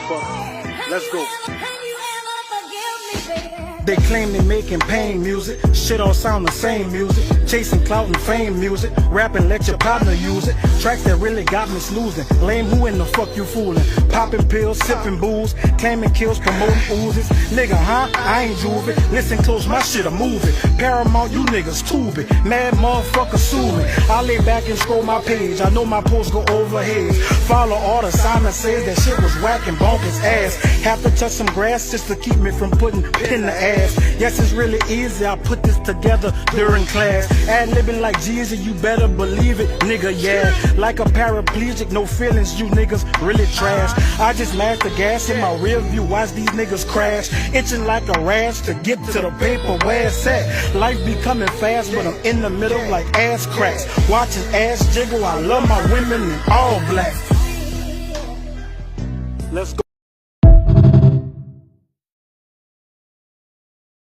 but let's go. They claim they making pain music, shit all sound the same music. Chasing clout and fame music, rapping let your partner use it. Tracks that really got me snoozing. Lame, who in the fuck you fooling? Popping pills, sipping booze, claiming kills, promoting oozes. Nigga, huh? I ain't juvie. Listen close, my shit a movie. Paramount, you niggas too big. Mad motherfucker sue me. I lay back and scroll my page. I know my posts go over heads. Follow all the Simon says that shit was whacking bonkers ass. Have to touch some grass just to keep me from putting pin the ass. Yes, it's really easy. I put this together during class. Ad-libbing like Jeezy, you better believe it, nigga, yeah. Like a paraplegic, no feelings, you niggas really trash. I just mashed the gas in my rear view, watch these niggas crash. Itching like a rash to get to the paper where it's at. Life be coming fast, but I'm in the middle like ass cracks. Watching ass jiggle, I love my women in all black. Let's go.